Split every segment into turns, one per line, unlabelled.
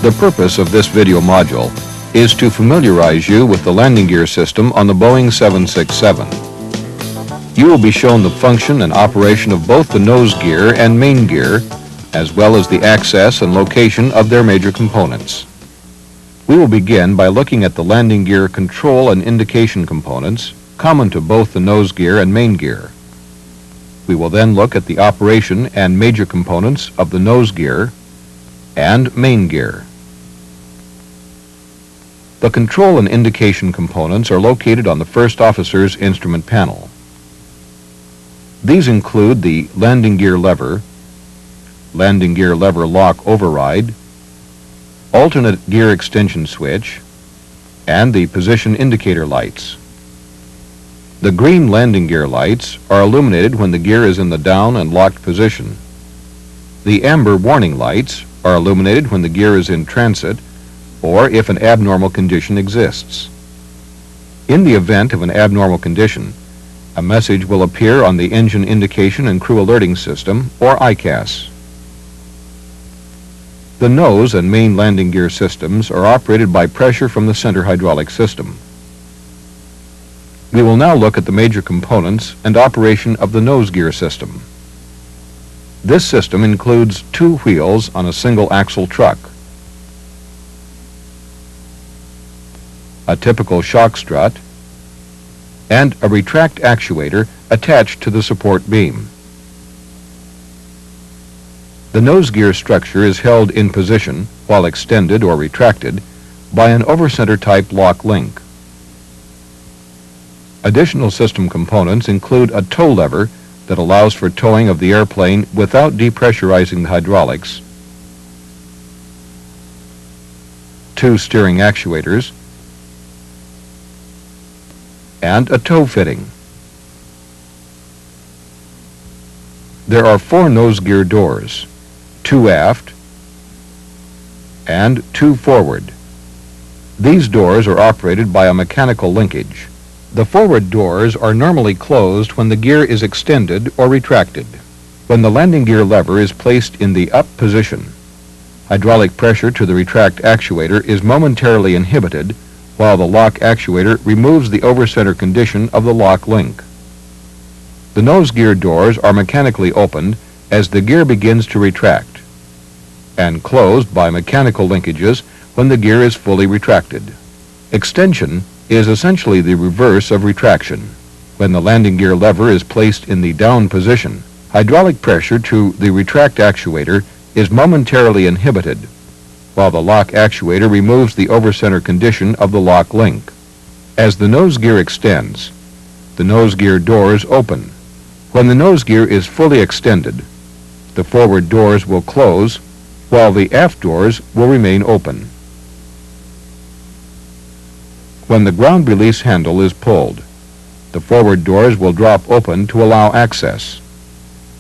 The purpose of this video module is to familiarize you with the landing gear system on the Boeing 767. You will be shown the function and operation of both the nose gear and main gear, as well as the access and location of their major components. We will begin by looking at the landing gear control and indication components common to both the nose gear and main gear. We will then look at the operation and major components of the nose gear and main gear. The control and indication components are located on the first officer's instrument panel. These include the landing gear lever lock override, alternate gear extension switch, and the position indicator lights. The green landing gear lights are illuminated when the gear is in the down and locked position. The amber warning lights are illuminated when the gear is in transit or if an abnormal condition exists. In the event of an abnormal condition, a message will appear on the Engine Indication and Crew Alerting System, or EICAS. The nose and main landing gear systems are operated by pressure from the center hydraulic system. We will now look at the major components and operation of the nose gear system. This system includes two wheels on a single axle truck, a typical shock strut, and a retract actuator attached to the support beam. The nose gear structure is held in position while extended or retracted by an over-center type lock link. Additional system components include a tow lever that allows for towing of the airplane without depressurizing the hydraulics, two steering actuators, and a tow fitting. There are four nose gear doors, two aft and two forward. These doors are operated by a mechanical linkage. The forward doors are normally closed when the gear is extended or retracted. When the landing gear lever is placed in the up position, hydraulic pressure to the retract actuator is momentarily inhibited while the lock actuator removes the over-center condition of the lock link. The nose gear doors are mechanically opened as the gear begins to retract and closed by mechanical linkages when the gear is fully retracted. Extension is essentially the reverse of retraction. When the landing gear lever is placed in the down position, hydraulic pressure to the retract actuator is momentarily inhibited, while the lock actuator removes the over-center condition of the lock link. As the nose gear extends, the nose gear doors open. When the nose gear is fully extended, the forward doors will close, while the aft doors will remain open. When the ground release handle is pulled, the forward doors will drop open to allow access.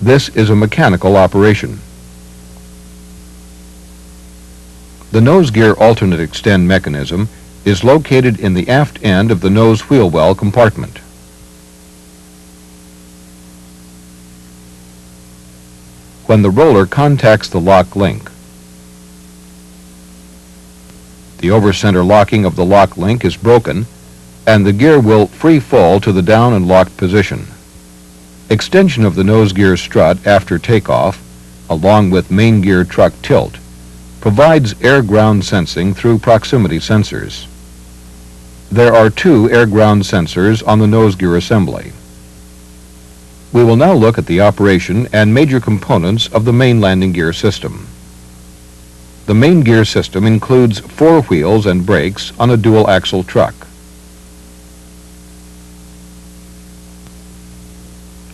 This is a mechanical operation. The nose gear alternate extend mechanism is located in the aft end of the nose wheel well compartment. When the roller contacts the lock link, the over-center locking of the lock link is broken and the gear will free fall to the down and locked position. Extension of the nose gear strut after takeoff, along with main gear truck tilt, provides air-ground sensing through proximity sensors. There are two air-ground sensors on the nose gear assembly. We will now look at the operation and major components of the main landing gear system. The main gear system includes four wheels and brakes on a dual-axle truck,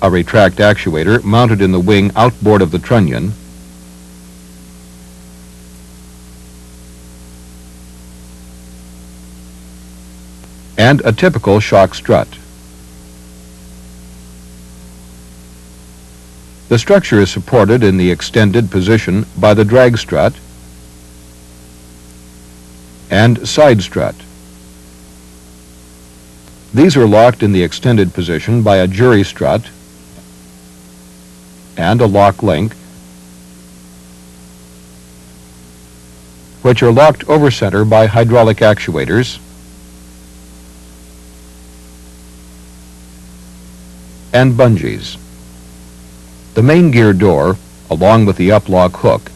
a retract actuator mounted in the wing outboard of the trunnion, and a typical shock strut. The structure is supported in the extended position by the drag strut and side strut. These are locked in the extended position by a jury strut and a lock link which are locked over center by hydraulic actuators, and bungees. The main gear door, along with the up-lock hook,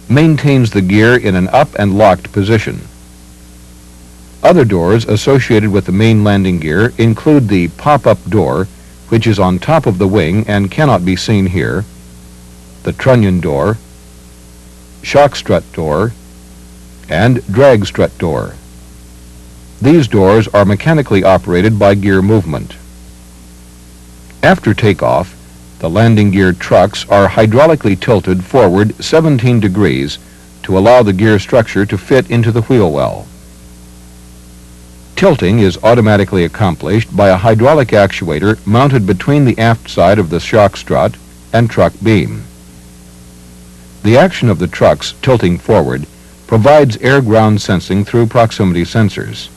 maintains the gear in an up and locked position. Other doors associated with the main landing gear include the pop-up door, which is on top of the wing and cannot be seen here, the trunnion door, shock strut door, and drag strut door. These doors are mechanically operated by gear movement. After takeoff, the landing gear trucks are hydraulically tilted forward 17 degrees to allow the gear structure to fit into the wheel well. Tilting is automatically accomplished by a hydraulic actuator mounted between the aft side of the shock strut and truck beam. The action of the trucks tilting forward provides air-ground sensing through proximity sensors.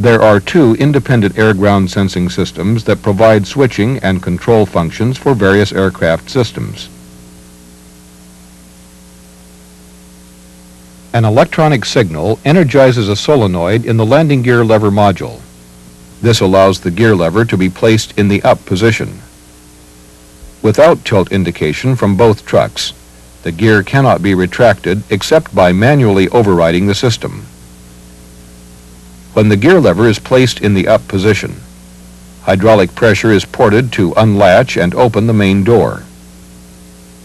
There are two independent air-ground sensing systems that provide switching and control functions for various aircraft systems. An electronic signal energizes a solenoid in the landing gear lever module. This allows the gear lever to be placed in the up position. Without tilt indication from both trucks, the gear cannot be retracted except by manually overriding the system. When the gear lever is placed in the up position, hydraulic pressure is ported to unlatch and open the main door.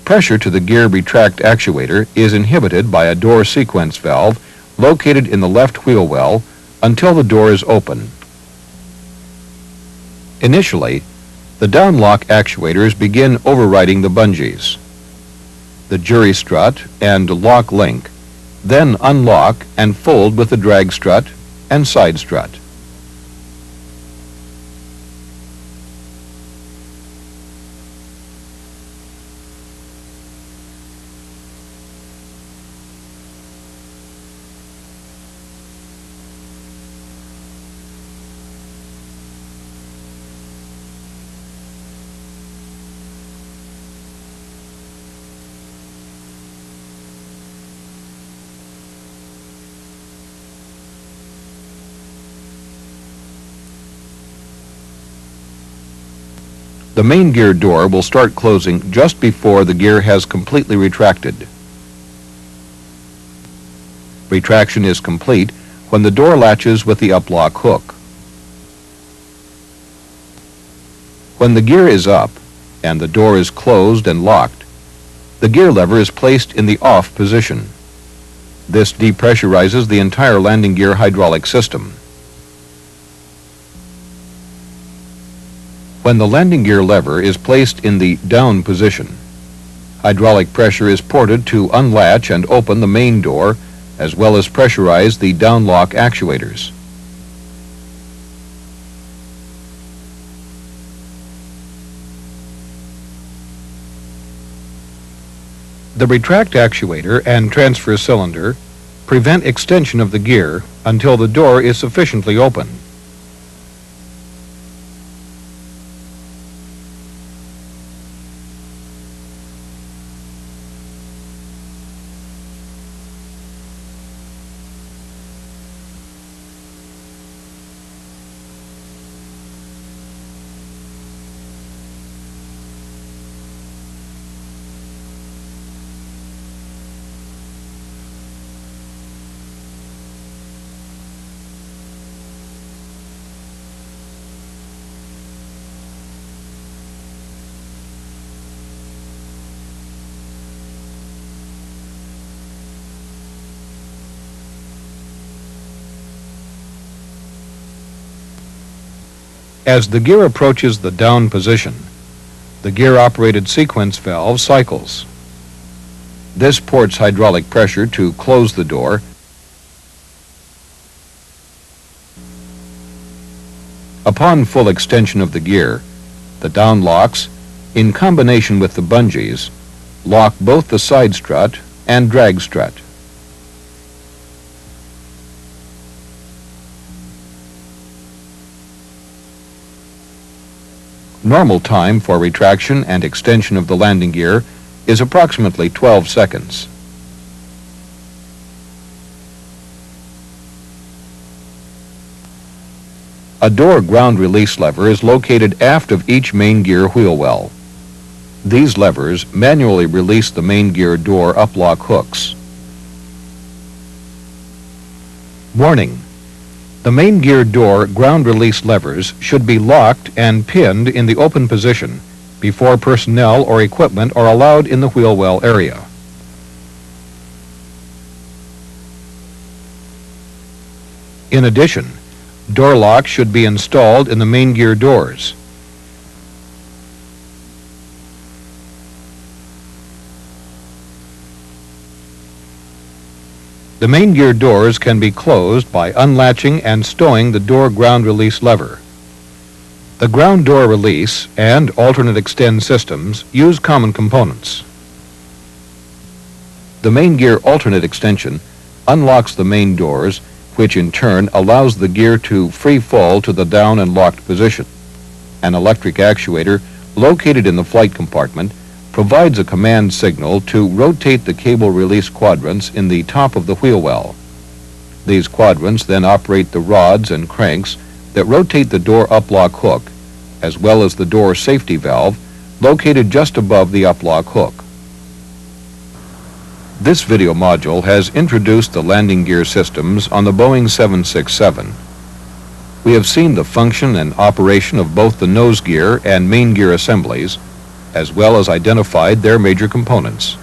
Pressure to the gear retract actuator is inhibited by a door sequence valve located in the left wheel well until the door is open. Initially, the downlock actuators begin overriding the bungees. The jury strut and lock link then unlock and fold with the drag strut and side strut. The main gear door will start closing just before the gear has completely retracted. Retraction is complete when the door latches with the up-lock hook. When the gear is up and the door is closed and locked, the gear lever is placed in the off position. This depressurizes the entire landing gear hydraulic system. When the landing gear lever is placed in the down position, hydraulic pressure is ported to unlatch and open the main door, as well as pressurize the downlock actuators. The retract actuator and transfer cylinder prevent extension of the gear until the door is sufficiently open. As the gear approaches the down position, the gear-operated sequence valve cycles. This ports hydraulic pressure to close the door Upon full extension of the gear, the down locks, in combination with the bungees, lock both the side strut and drag strut. Normal time for retraction and extension of the landing gear is approximately 12 seconds. A door ground release lever is located aft of each main gear wheel well. These levers manually release the main gear door uplock hooks. Warning: the main gear door ground release levers should be locked and pinned in the open position before personnel or equipment are allowed in the wheel well area. In addition, door locks should be installed in the main gear doors. The main gear doors can be closed by unlatching and stowing the door ground release lever. The ground door release and alternate extend systems use common components. The main gear alternate extension unlocks the main doors, which in turn allows the gear to free fall to the down and locked position. An electric actuator located in the flight compartment provides a command signal to rotate the cable release quadrants in the top of the wheel well. These quadrants then operate the rods and cranks that rotate the door uplock hook, as well as the door safety valve located just above the uplock hook. This video module has introduced the landing gear systems on the Boeing 767. We have seen the function and operation of both the nose gear and main gear assemblies, as well as identified their major components.